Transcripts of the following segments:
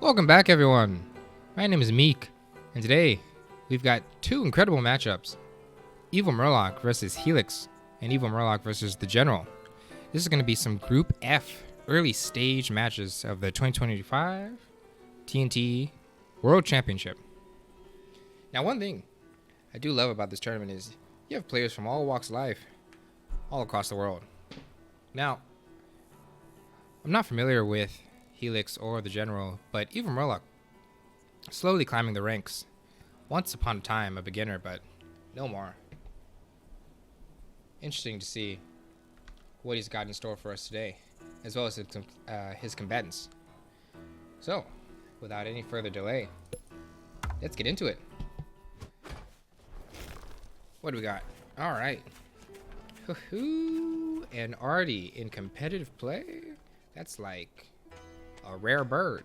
Welcome back, everyone. My name is Meek, and today we've got two incredible matchups: EvilMurlock vs Hiylix and EvilMurlock vs TheGeneral. This is going to be some Group F early stage matches of the 2025 TNT World Championship. Now, one thing I do love about this tournament is you have players from all walks of life, all across the world. Now, I'm not familiar with Hiylix or TheGeneral, but EvilMurlock slowly climbing the ranks. Once upon a time a beginner, but no more. Interesting to see what he's got in store for us today, as well as his combatants. So, without any further delay, let's get into it. What do we got? Alright. And Artie in competitive play? That's like a rare bird.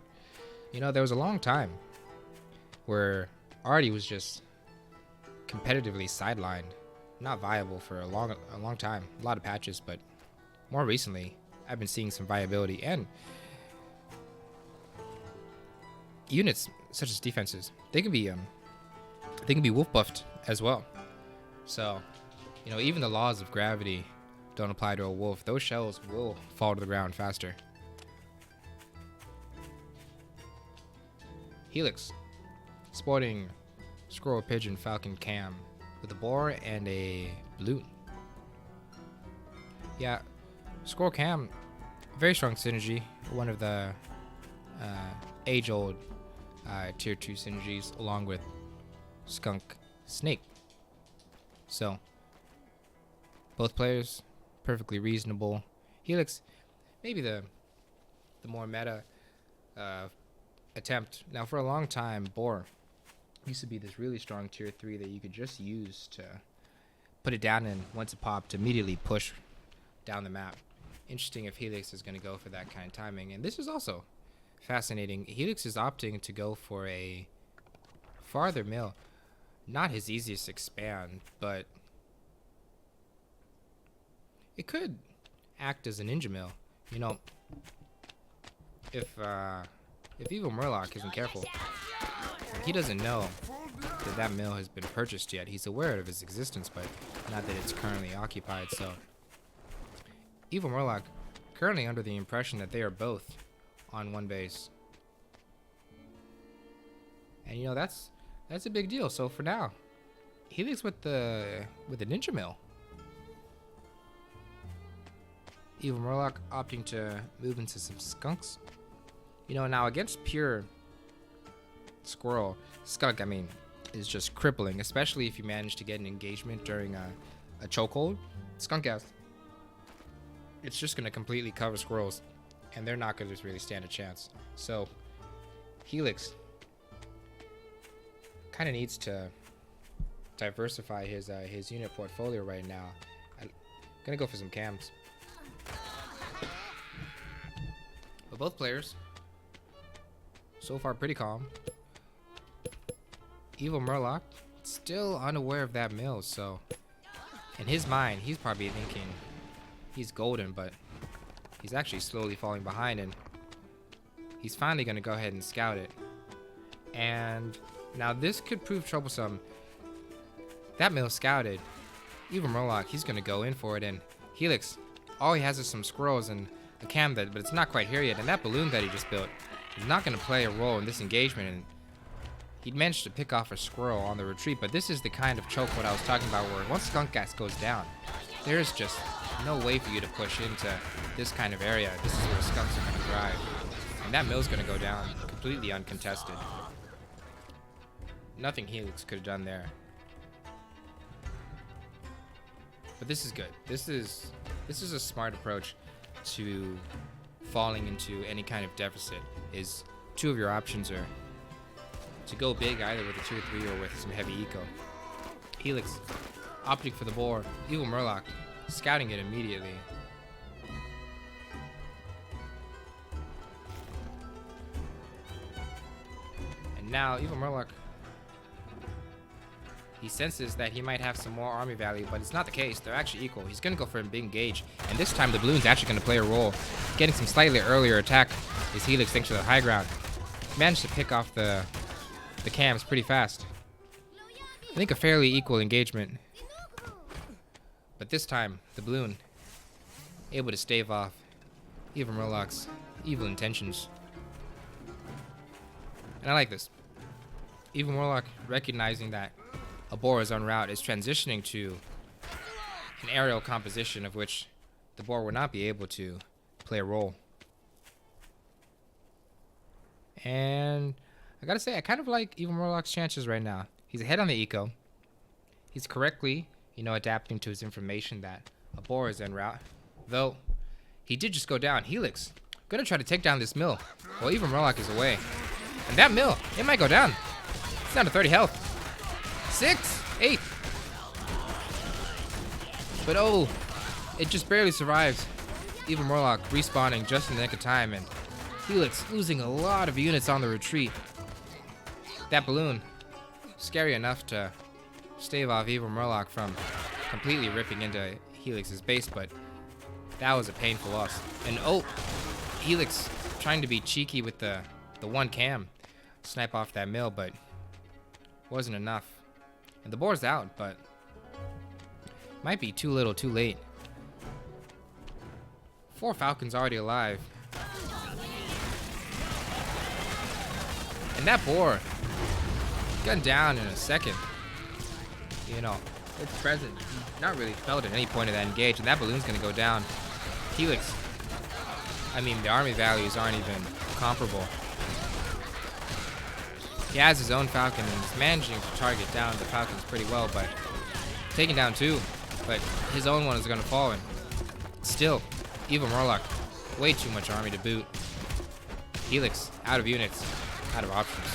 You know, there was a long time where Artie was just competitively sidelined, not viable for a long time. A lot of patches, but more recently, I've been seeing some viability and units such as defenses. They can be wolf buffed as well. So, you know, even the laws of gravity don't apply to a wolf. Those shells will fall to the ground faster. Hiylix, sporting squirrel, pigeon, falcon, cam with a boar and a balloon. Yeah, squirrel cam, very strong synergy. One of the age-old tier 2 synergies, along with skunk, snake. So, both players perfectly reasonable. Hiylix, maybe the more meta attempt. Now, for a long time, boar used to be this really strong tier 3 that you could just use to put it down, and once it popped, immediately push down the map. Interesting if Hiylix is going to go for that kind of timing. And this is also fascinating. Hiylix is opting to go for a farther mill. Not his easiest expand, but it could act as a ninja mill. You know, if EvilMurlock isn't careful, he doesn't know that mill has been purchased yet. He's aware of its existence, but not that it's currently occupied. So EvilMurlock currently under the impression that they are both on one base, and you know that's a big deal. So for now, Hiylix with the ninja mill. EvilMurlock opting to move into some skunks. You know, now against pure squirrel, skunk, I mean, is just crippling, especially if you manage to get an engagement during a chokehold. Skunk ass, it's just going to completely cover squirrels, and they're not going to really stand a chance. So Hiylix kind of needs to diversify his unit portfolio right now. I'm going to go for some cams. But both players so far pretty calm. EvilMurlock still unaware of that mill, so in his mind he's probably thinking he's golden, but he's actually slowly falling behind, and he's finally going to go ahead and scout it. And now this could prove troublesome. That mill scouted. EvilMurlock, he's going to go in for it, and Hiylix, all he has is some squirrels and a cam, but it's not quite here yet. And that balloon that he just built is not going to play a role in this engagement, and he managed to pick off a squirrel on the retreat. But this is the kind of choke what I was talking about, where once skunk gas goes down, there's just no way for you to push into this kind of area. This is where skunks are going to thrive, and that mill's going to go down completely uncontested. Nothing Hiylix could have done there. But this is good. This is a smart approach to falling into any kind of deficit. Is two of your options are to go big, either with a tier 3 or with some heavy eco. Hiylix opting for the boar. EvilMurlock scouting it immediately. And now EvilMurlock, he senses that he might have some more army value, but it's not the case. They're actually equal. He's going to go for a big engage, and this time the balloon's actually going to play a role. Getting some slightly earlier attack is Hiylix thanks to the high ground. managed to pick off the cams pretty fast. I think a fairly equal engagement. But this time, the balloon able to stave off EvilMurlock's evil intentions. And I like this. EvilMurlock, recognizing that a boar is en route, is transitioning to an aerial composition of which the boar will not be able to play a role. And I gotta say, I kind of like EvilMurlock's chances right now. He's ahead on the eco. He's correctly, adapting to his information that a boar is en route. Though, he did just go down. Hiylix gonna try to take down this mill while EvilMurlock is away. And that mill, it might go down. It's down to 30 health. 6, 8. But oh, it just barely survives. EvilMurlock respawning just in the nick of time, and Hiylix losing a lot of units on the retreat. That balloon, scary enough to stave off EvilMurlock from completely ripping into Hiylix's base, but that was a painful loss. And oh, Hiylix trying to be cheeky with the one cam, snipe off that mill, but wasn't enough. And the boar's out, but might be too little, too late. 4 falcons already alive. And that boar gunned down in a second. It's present. Not really felt at any point of that engage, and that balloon's gonna go down. Hiylix, the army values aren't even comparable. He has his own falcon and is managing to target down the falcons pretty well, but taking down 2. But his own one is gonna fall, and still, EvilMurlock, way too much army to boot. Hiylix, out of units, out of options.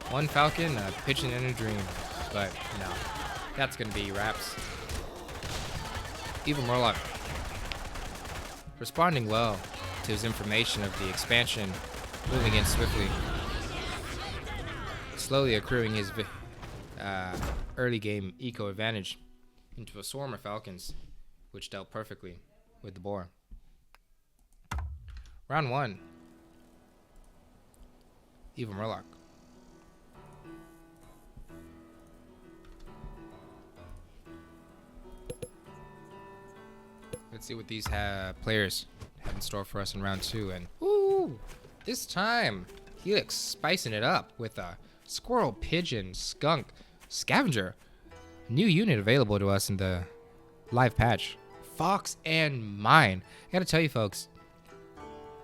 One falcon, pitching in a dream, but no, that's gonna be wraps. EvilMurlock responding well to his information of the expansion, moving in swiftly, slowly accruing his early game eco advantage into a swarm of falcons, which dealt perfectly with the boar. Round 1. EvilMurlock. Let's see what these players have in store for us in round 2. And ooh, this time Hiylix spicing it up with a squirrel, pigeon, skunk, scavenger. New unit available to us in the live patch. Fox and Mine. I gotta tell you folks,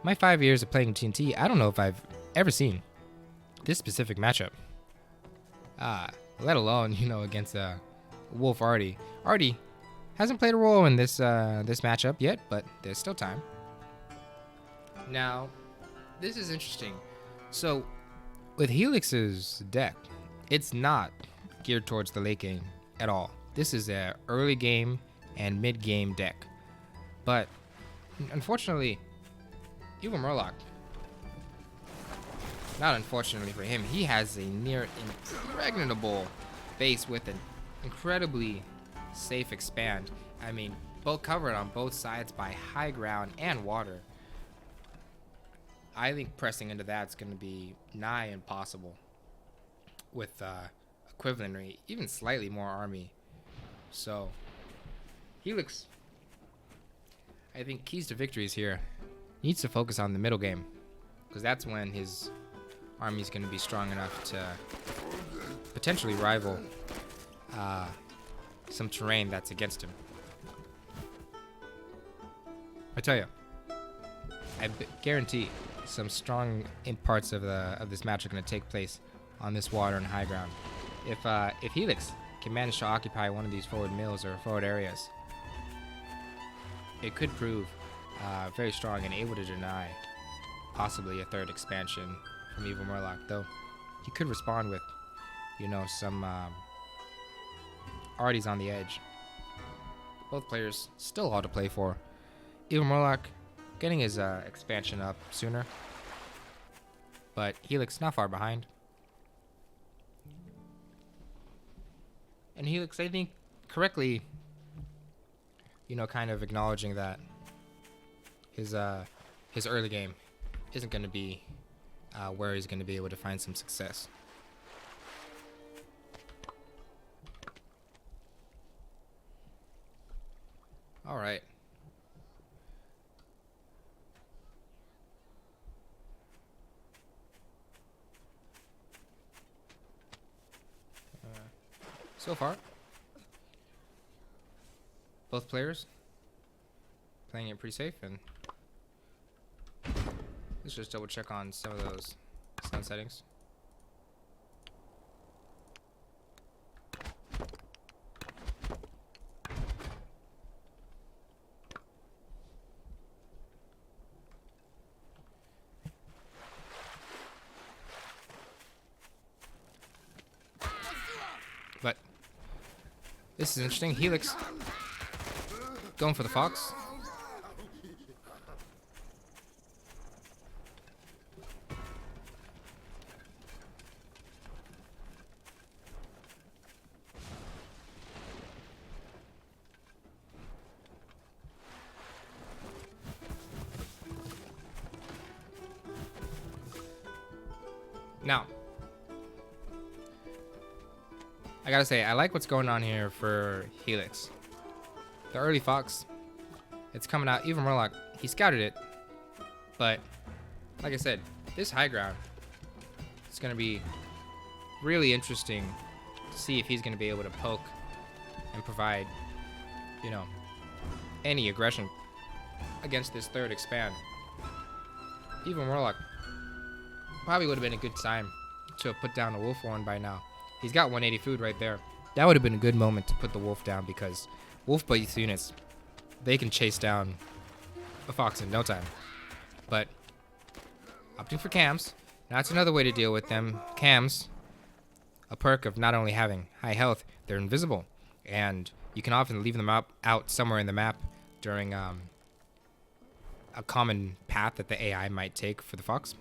my 5 years of playing TNT, I don't know if I've ever seen this specific matchup. Let alone, against Wolf Artie. Artie hasn't played a role in this matchup yet, but there's still time. Now, this is interesting. So, with Hiylix's deck, it's not geared towards the late game at all. This is a early game and mid game deck. But unfortunately, EvilMurlock, not unfortunately for him, he has a near impregnable base with an incredibly safe expand. Both covered on both sides by high ground and water. I think pressing into that's going to be nigh impossible with equivalent or even slightly more army. So Hiylix, I think keys to victories here, needs to focus on the middle game, because that's when his army is going to be strong enough to potentially rival some terrain that's against him. I tell you, I guarantee some strong parts of this match are going to take place on this water and high ground. If Hiylix can manage to occupy one of these forward mills or forward areas, it could prove very strong and able to deny possibly a third expansion from EvilMurlock. Though he could respond with, some Artie's on the edge. Both players still all to play for. EvilMurlock getting his expansion up sooner, but Hiylix not far behind. And Hiylix, I think, correctly, kind of acknowledging that his early game isn't going to be where he's going to be able to find some success. All right. So far, both players playing it pretty safe, and let's just double check on some of those sound settings. But this is interesting. Hiylix going for the fox. Now, I gotta say, I like what's going on here for Hiylix. The early fox, it's coming out. EvilMurlock, he scouted it, but like I said, this high ground, it's gonna be really interesting to see if he's gonna be able to poke and provide, you know, any aggression against this third expand. EvilMurlock probably would have been a good time to have put down a wolf horn by now. He's got 180 food right there. That would have been a good moment to put the wolf down, because wolf-based units, they can chase down a fox in no time. But opting for cams, that's another way to deal with them. Cams, a perk of not only having high health, they're invisible, and you can often leave them out somewhere in the map during a common path that the AI might take for the fox.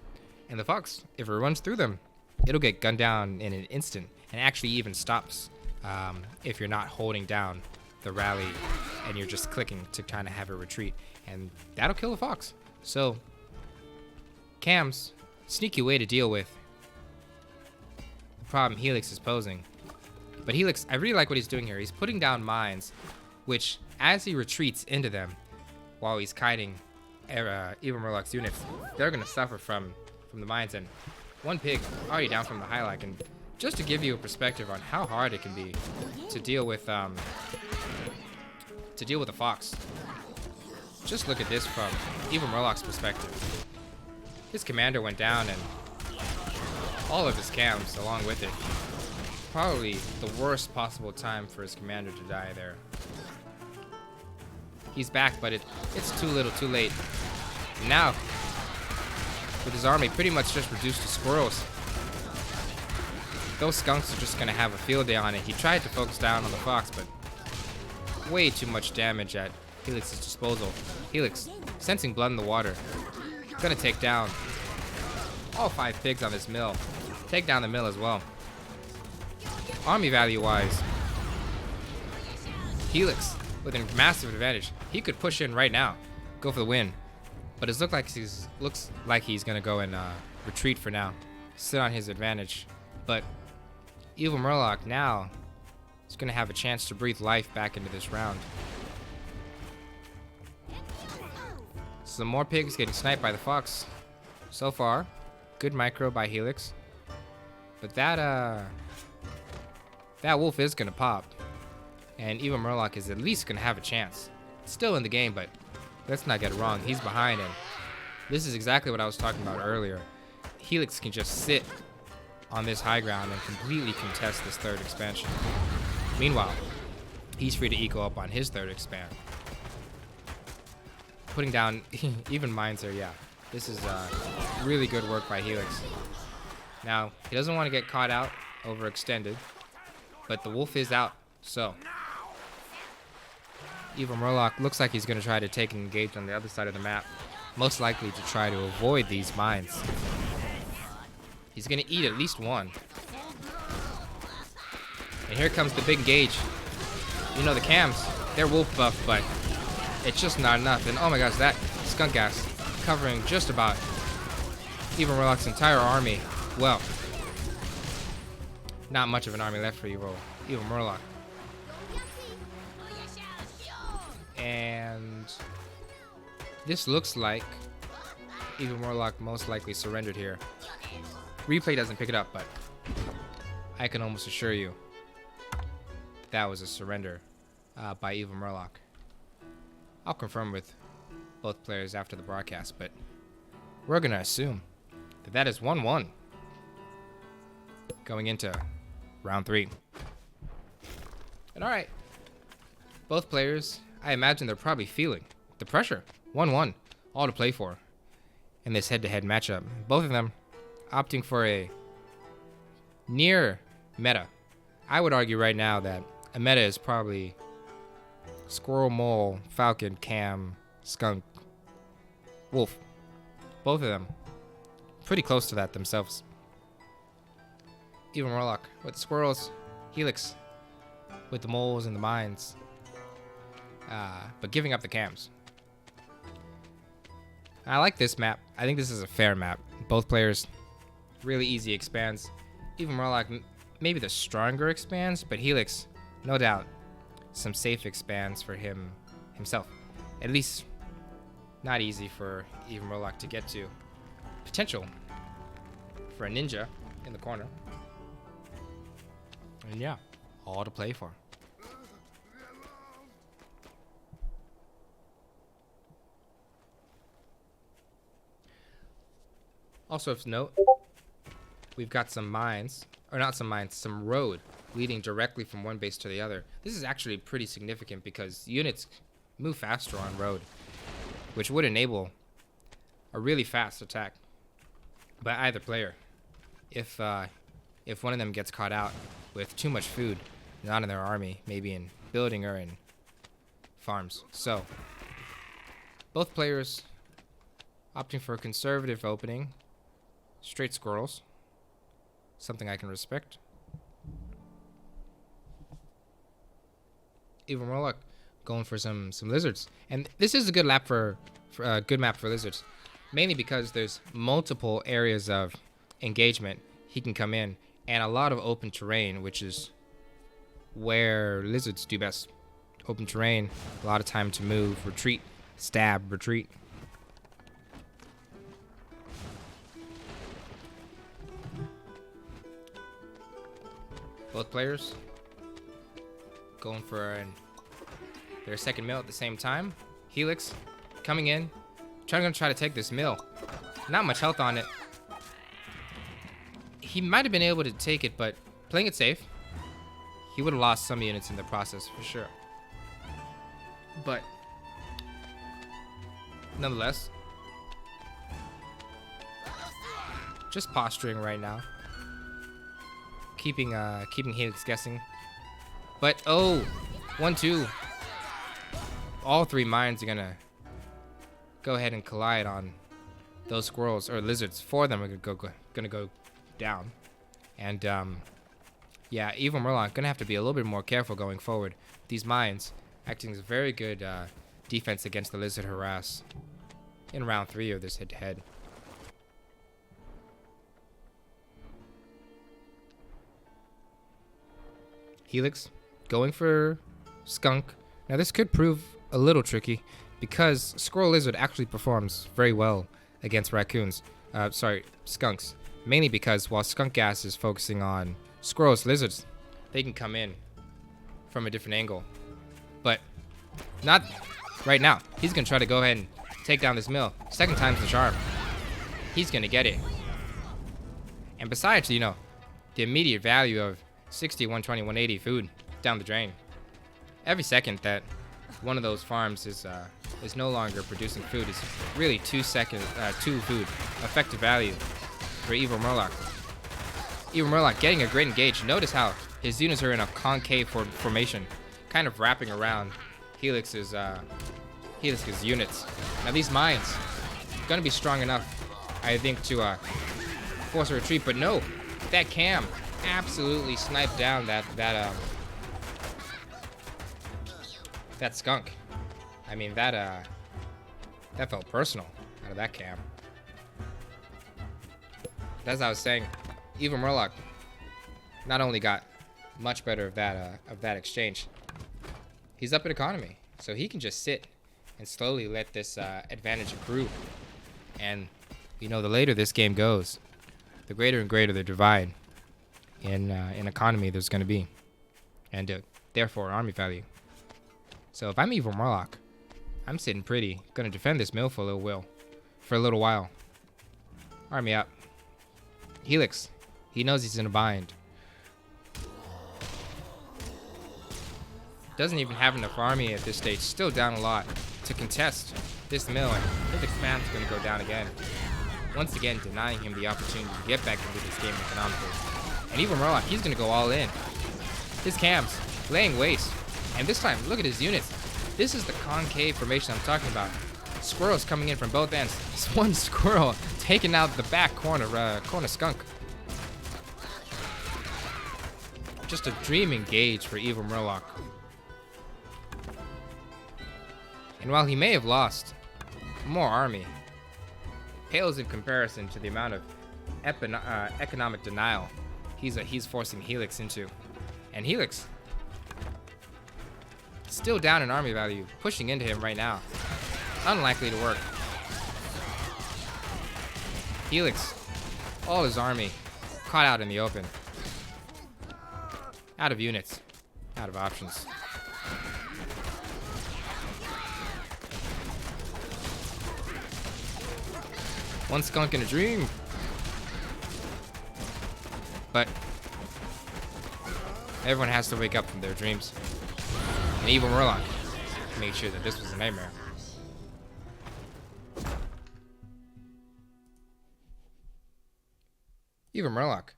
And the fox, if it runs through them, it'll get gunned down in an instant, and actually even stops if you're not holding down the rally and you're just clicking to kind of have a retreat, and that'll kill the fox. So cams, sneaky way to deal with the problem Hiylix is posing. But Hiylix, I really like what he's doing here. He's putting down mines, which as he retreats into them while he's kiting EvilMurlock's units, they're gonna suffer from the mines. And one pig already down from the Hiylix. And just to give you a perspective on how hard it can be to deal with a fox, just look at this from EvilMurlock's perspective. His commander went down, and all of his cams along with it. Probably the worst possible time for his commander to die there. He's back, but it's too little, too late. Now, with his army pretty much just reduced to squirrels, those skunks are just gonna have a field day on it. He tried to focus down on the fox, but way too much damage at Hiylix's disposal. Hiylix, sensing blood in the water, gonna take down all 5 pigs on this mill. Take down the mill as well. Army value wise, Hiylix with a massive advantage. He could push in right now, go for the win, but it looks like he's gonna go and retreat for now, sit on his advantage. But EvilMurlock now is gonna have a chance to breathe life back into this round. Some more pigs getting sniped by the fox. So far, good micro by Hiylix, but that wolf is gonna pop, and EvilMurlock is at least gonna have a chance. It's still in the game, but let's not get it wrong. He's behind, and this is exactly what I was talking about earlier. Hiylix can just sit on this high ground and completely contest this third expansion. Meanwhile, he's free to eco up on his third expand. Putting down even mines there, yeah. This is really good work by Hiylix. Now, he doesn't want to get caught out, overextended, but the wolf is out, so EvilMurlock looks like he's going to try to take and engage on the other side of the map, most likely to try to avoid these mines. He's going to eat at least one. And here comes the big engage. You know, the cams, they're wolf buff, but it's just not enough. And oh my gosh, that skunk gas covering just about EvilMurlock's entire army. Well, not much of an army left for EvilMurlock. And this looks like EvilMurlock most likely surrendered here. Replay doesn't pick it up, but I can almost assure you that was a surrender by EvilMurlock. I'll confirm with both players after the broadcast, but we're gonna assume that that is 1-1 going into round 3. And all right, both players, I imagine they're probably feeling the pressure. 1-1, all to play for in this head-to-head matchup. Both of them opting for a near meta. I would argue right now that a meta is probably squirrel, mole, falcon, cam, skunk, wolf. Both of them pretty close to that themselves. EvilMurlock with the squirrels, Hiylix with the moles and the mines, but giving up the cams. I like this map. I think this is a fair map. Both players really easy expands. EvilMurlock maybe the stronger expands, but Hiylix, no doubt, some safe expands for himself. At least not easy for EvilMurlock to get to. Potential for a ninja in the corner. And yeah, all to play for. Also of note, we've got some mines, or not some mines, some road leading directly from one base to the other. This is actually pretty significant because units move faster on road, which would enable a really fast attack by either player if one of them gets caught out with too much food, not in their army, maybe in building or in farms. So both players opting for a conservative opening, straight squirrels, something I can respect. EvilMurlock going for some lizards, and this is a good map for lizards, mainly because there's multiple areas of engagement he can come in, and a lot of open terrain, which is where lizards do best. Open terrain, a lot of time to move, retreat, stab, retreat. Both players going for their second mill at the same time. Hiylix coming in, trying to take this mill. Not much health on it. He might have been able to take it, but playing it safe, he would have lost some units in the process for sure. But nonetheless, just posturing right now, keeping Hiylix guessing. But oh, 1-2. All three mines are gonna go ahead and collide on those squirrels or lizards. 4 of them are gonna go down, and yeah, EvilMurlock gonna have to be a little bit more careful going forward. These mines acting as a very good defense against the lizard harass in round 3 of this head-to-head. Hiylix going for skunk. Now this could prove a little tricky because squirrel lizard actually performs very well against raccoons. Skunks. Mainly because while skunk gas is focusing on squirrels, lizards, they can come in from a different angle. But not right now. He's gonna try to go ahead and take down this mill. Second time's the charm. He's gonna get it. And besides, you know, the immediate value of 60, 120, 180 food down the drain. Every second that one of those farms is no longer producing food is really 2 food effective value for EvilMurlock. EvilMurlock getting a great engage. Notice how his units are in a concave formation, kind of wrapping around Hiylix's units. Now these mines gonna be strong enough, I think, to force a retreat. But no, that cam absolutely sniped down that skunk. I mean, that That felt personal out of that cam. As I was saying, EvilMurlock not only got much better of that exchange, he's up in economy, so he can just sit and slowly let this advantage accrue. And you know, the later this game goes, the greater and greater the divide in economy there's going to be, and therefore army value. So if I'm EvilMurlock, I'm sitting pretty, gonna defend this mill for a little while. Army up. Hiylix, he knows he's in a bind. Doesn't even have enough army at this stage, still down a lot to contest this mill, and his expand's gonna go down again. Once again, denying him the opportunity to get back into this game economically. And EvilMurlock, he's gonna go all in. His cams, laying waste. And this time, look at his units. This is the concave formation I'm talking about. Squirrels coming in from both ends. This one squirrel taking out the back corner skunk. Just a dream engage for EvilMurlock. And while he may have lost more army, pales in comparison to the amount of economic denial he's forcing Hiylix into. And Hiylix, still down in army value, pushing into him right now. Unlikely to work. Hiylix, all his army, caught out in the open. Out of units, out of options. One skunk in a dream. But everyone has to wake up from their dreams. And EvilMurlock made sure that this was a nightmare. EvilMurlock,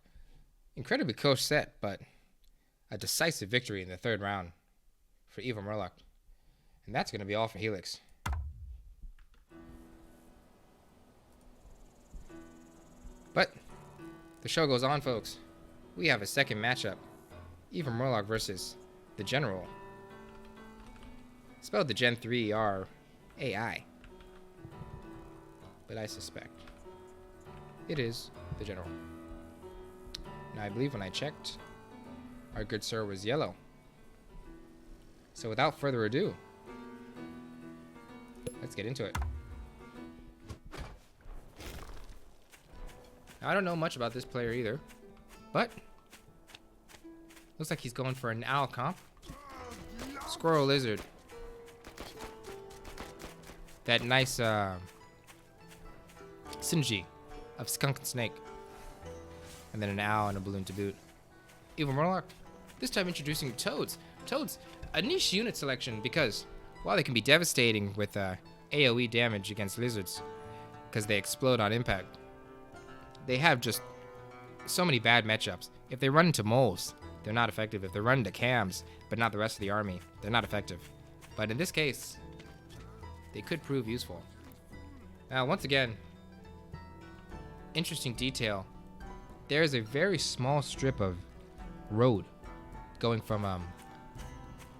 incredibly close set, but a decisive victory in the third round for EvilMurlock. And that's going to be all for Hiylix. But the show goes on, folks. We have a second matchup. EvilMurlock versus the General. Spelled the Gen 3 RAI. But I suspect it is the General. Now I believe when I checked, our good sir was yellow. So without further ado, let's get into it. Now, I don't know much about this player either, but looks like he's going for an owl comp. Squirrel lizard. That nice synergy of skunk and snake. And then an owl and a balloon to boot. EvilMurlock, this time introducing toads. Toads, a niche unit selection because while they can be devastating with AoE damage against lizards because they explode on impact, they have just so many bad matchups. If they run into moles, they're not effective. If they run into cams, but not the rest of the army, they're not effective. But in this case, they could prove useful. Now, once again, interesting detail. There is a very small strip of road going from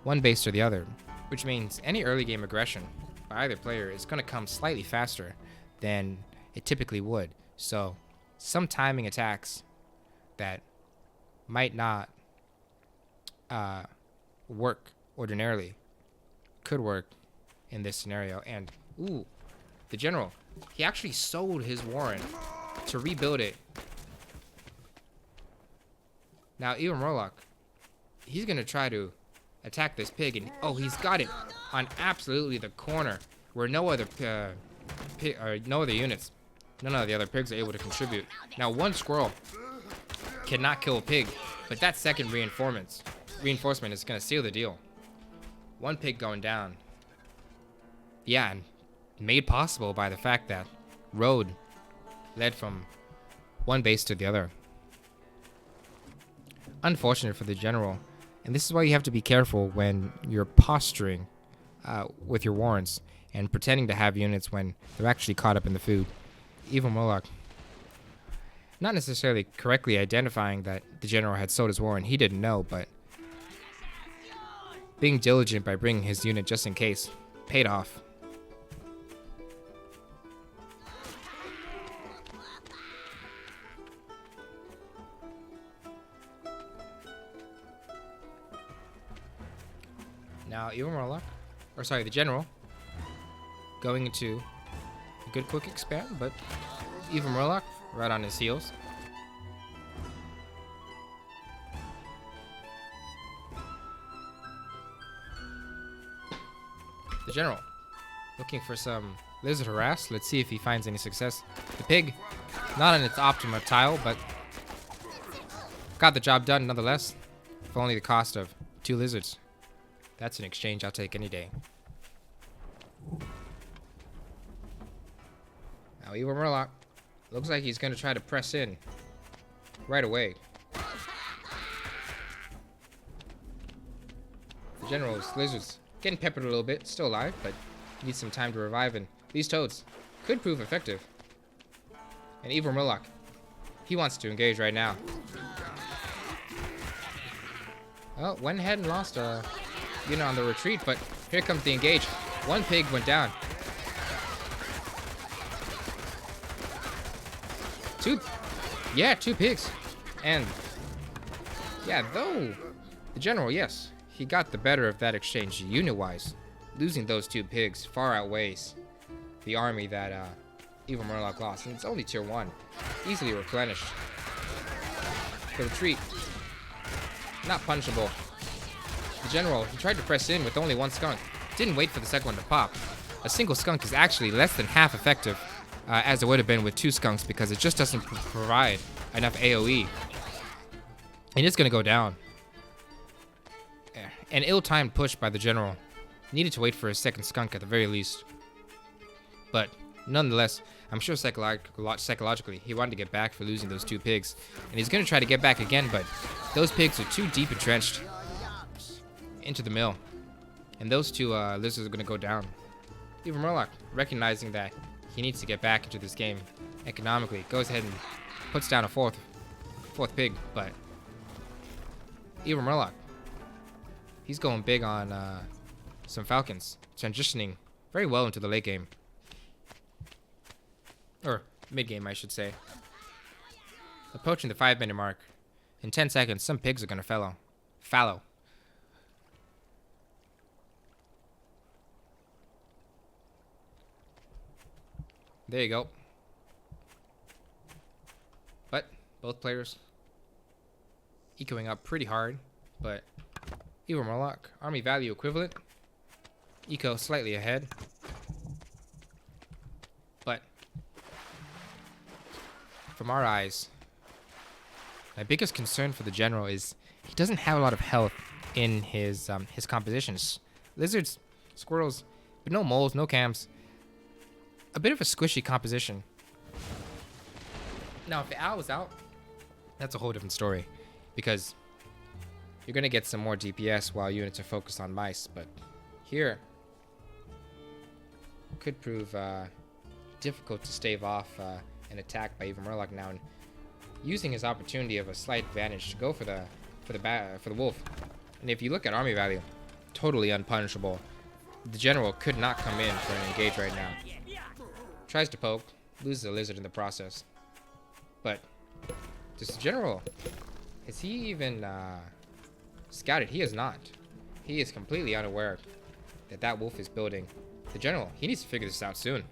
one base to the other, which means any early game aggression by either player is going to come slightly faster than it typically would. So some timing attacks that might not work ordinarily could work in this scenario. And ooh, the General, he actually sold his warren to rebuild it. Now EvilMurlock, he's gonna try to attack this pig, and oh, he's got it on absolutely the corner where no other units, none of the other pigs are able to contribute. Now one squirrel cannot kill a pig, but that second reinforcement is gonna seal the deal. One pig going down. Yeah, and made possible by the fact that road led from one base to the other. Unfortunate for the General, and this is why you have to be careful when you're posturing with your warrants and pretending to have units when they're actually caught up in the food. EvilMurlock, not necessarily correctly identifying that the General had sold his warrant, he didn't know, but being diligent by bringing his unit just in case paid off. Now, EvilMurlock, or sorry, the General, going into a good quick expand, but EvilMurlock right on his heels. The General looking for some lizard harass. Let's see if he finds any success. The pig, not on its optimal tile, but got the job done nonetheless. For only the cost of 2 lizards. That's an exchange I'll take any day. Now EvilMurlock looks like he's going to try to press in right away. The General's lizards getting peppered a little bit, still alive, but needs some time to revive, and these toads could prove effective. And EvilMurlock, he wants to engage right now. Well, went ahead and lost a unit on the retreat, but here comes the engage. 1 pig went down. 2 pigs. And yeah, though the General, yes, he got the better of that exchange unit-wise. Losing those 2 pigs far outweighs the army that EvilMurlock lost, and it's only tier 1, easily replenished. The retreat, not punishable. The General, he tried to press in with only 1 skunk. Didn't wait for the second one to pop. A single skunk is actually less than half effective as it would have been with 2 skunks because it just doesn't provide enough AoE. And it's going to go down. An ill-timed push by the General. Needed to wait for a second skunk at the very least. But nonetheless, I'm sure psychologically he wanted to get back for losing those 2 pigs. And he's going to try to get back again, but those pigs are too deep entrenched into the mill. And those 2 lizards are going to go down. EvilMurlock, recognizing that he needs to get back into this game economically, goes ahead and puts down a fourth pig, but EvilMurlock, he's going big on some falcons, transitioning very well into the late game. Or mid-game, I should say. Approaching the 5-minute mark. In 10 seconds, some pigs are going to fallow. There you go. But both players ecoing up pretty hard, but EvilMurlock, army value equivalent. Eco slightly ahead. But from our eyes, my biggest concern for the General is he doesn't have a lot of health in his compositions. Lizards, squirrels, but no moles, no cams. A bit of a squishy composition. Now, if the owl was out, that's a whole different story, because you're gonna get some more DPS while units are focused on mice. But here, could prove difficult to stave off an attack by EvilMurlock now, and using his opportunity of a slight advantage to go for the wolf. And if you look at army value, totally unpunishable. The General could not come in for an engage right now. Tries to poke, loses a lizard in the process. But does the General, has he even scouted? He is not. He is completely unaware that that wolf is building. The General, he needs to figure this out soon.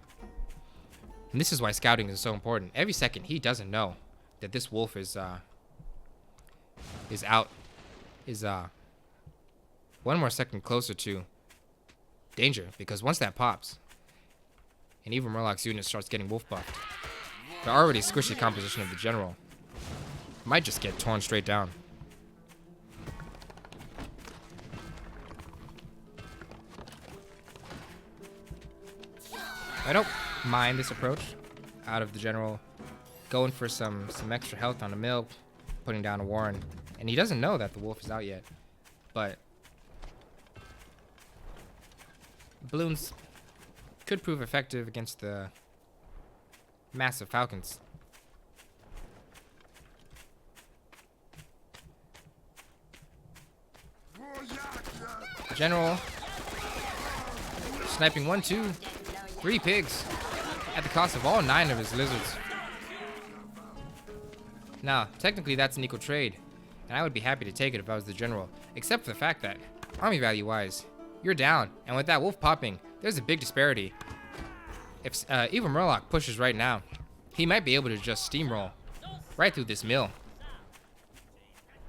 And this is why scouting is so important. Every second he doesn't know that this wolf is one more second closer to danger, because once that pops and EvilMurlock's unit starts getting wolf buffed, the already squishy composition of the General might just get torn straight down. I don't mind this approach out of the General, going for some extra health on the mill, putting down a warren, and he doesn't know that the wolf is out yet. But balloons could prove effective against the massive falcons. General sniping 1, 2, 3 pigs at the cost of all 9 of his lizards. Now, technically that's an equal trade, and I would be happy to take it if I was the General, except for the fact that army value wise, you're down. And with that wolf popping, there's a big disparity. If EvilMurlock pushes right now, he might be able to just steamroll right through this mill.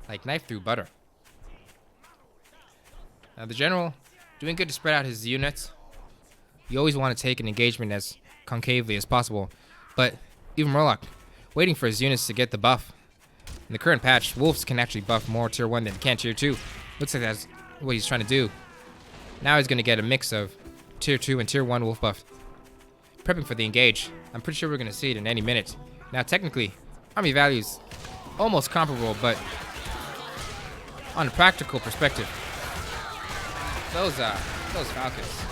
Like knife through butter. Now the general, doing good to spread out his units. You always want to take an engagement as concavely as possible. But EvilMurlock, waiting for his units to get the buff. In the current patch, wolves can actually buff more tier 1 than can tier 2. Looks like that's what he's trying to do. Now he's going to get a mix of tier 2 and tier 1 wolf buff. Prepping for the engage. I'm pretty sure we're going to see it in any minute. Now technically, army values almost comparable, but on a practical perspective, those falcons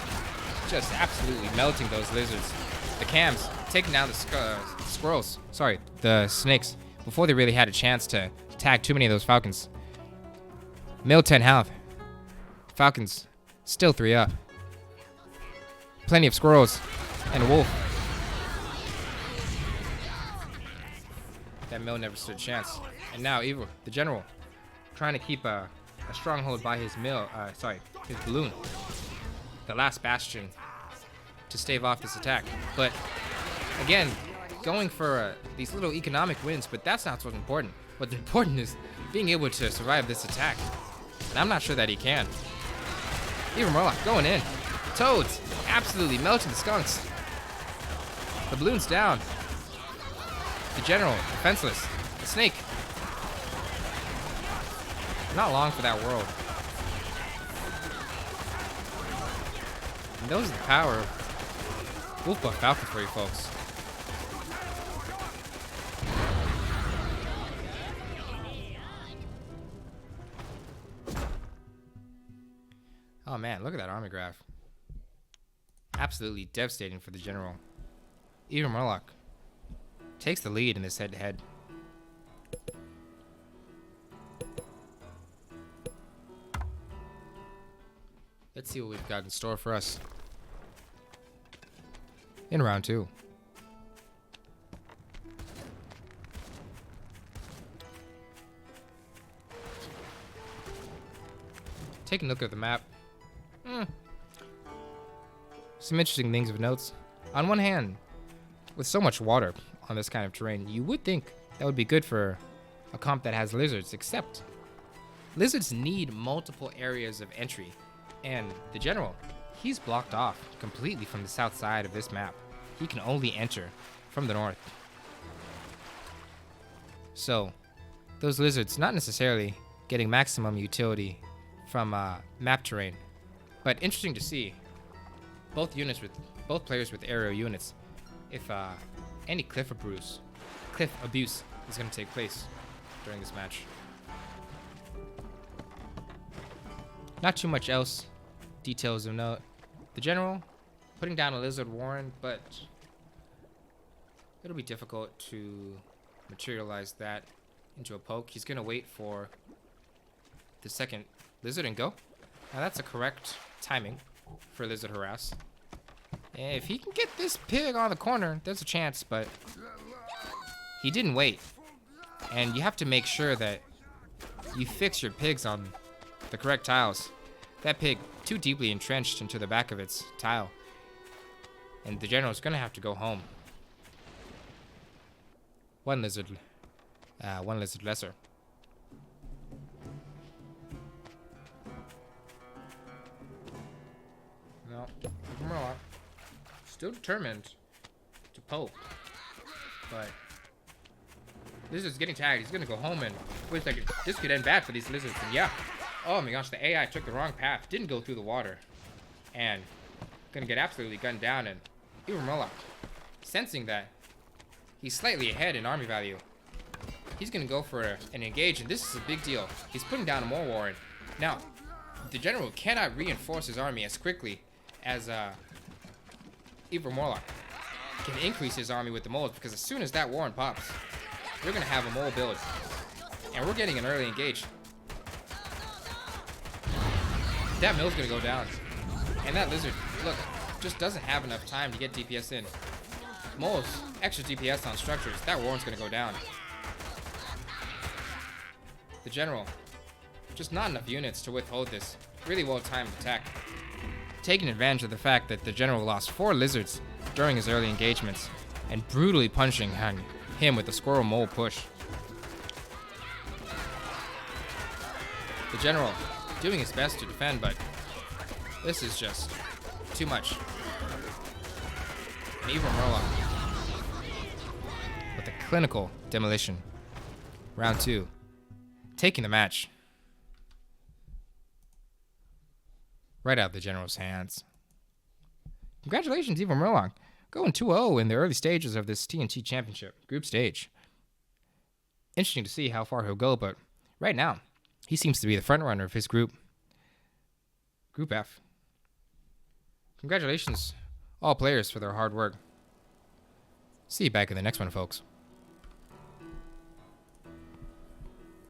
just absolutely melting those lizards. The cams taking down the squirrels. Sorry, the snakes before they really had a chance to tag too many of those falcons. Mill 10 health. Falcons still 3 up. Plenty of squirrels and a wolf. That mill never stood a chance. And now Evil, the general, trying to keep a stronghold by his his balloon. The last bastion to stave off this attack. But again, going for these little economic wins, but that's not what's important. What's important is being able to survive this attack. And I'm not sure that he can. EvilMurlock going in. Toads absolutely melting the skunks. The balloon's down. The general defenseless. The snake. Not long for that world. And those are the power of wolf buff falcon for you folks. Oh man, look at that army graph. Absolutely devastating for the general. EvilMurlock takes the lead in this head-to-head. Let's see what we've got in store for us in round 2. Taking a look at the map. Some interesting things of notes. On one hand, with so much water on this kind of terrain, you would think that would be good for a comp that has lizards, except lizards need multiple areas of entry, and the general, he's blocked off completely from the south side of this map. He can only enter from the north. So, those lizards not necessarily getting maximum utility from map terrain, but interesting to see both players with aerial units. If any cliff abuse is going to take place during this match. Not too much else. Details of note. The general putting down a lizard warren, but it'll be difficult to materialize that into a poke. He's going to wait for the second lizard and go. Now that's a correct timing for lizard harass. And if he can get this pig on the corner, there's a chance, but he didn't wait. And you have to make sure that you fix your pigs on the correct tiles. That pig too deeply entrenched into the back of its tile. And the general's gonna have to go home. One lizard lesser. No, EvilMurlock still determined to poke, but lizard's getting tagged. He's gonna go home, and wait a second, this could end bad for these lizards. And yeah, oh my gosh, the AI took the wrong path, didn't go through the water, and gonna get absolutely gunned down. And EvilMurlock, sensing that he's slightly ahead in army value, he's gonna go for an engage, and this is a big deal. He's putting down a more warren. Now, the general cannot reinforce his army as quickly as EvilMurlock can increase his army with the moles, because as soon as that warren pops, we're gonna have a mole build, and we're getting an early engage. That mill's gonna go down, and that lizard, look, just doesn't have enough time to get DPS in. Moles, extra DPS on structures, that warren's gonna go down. The general, just not enough units to withhold this really well-timed attack. taking advantage of the fact that the general lost 4 lizards during his early engagements and brutally punching him with the squirrel mole push. The general doing his best to defend, but this is just too much. And EvilMurlock with a clinical demolition. Round 2, taking the match right out of the general's hands. Congratulations, EvilMurlock, going 2-0 in the early stages of this TNT Championship group stage. Interesting to see how far he'll go, but right now, he seems to be the front runner of his group. Group F. Congratulations, all players, for their hard work. See you back in the next one, folks.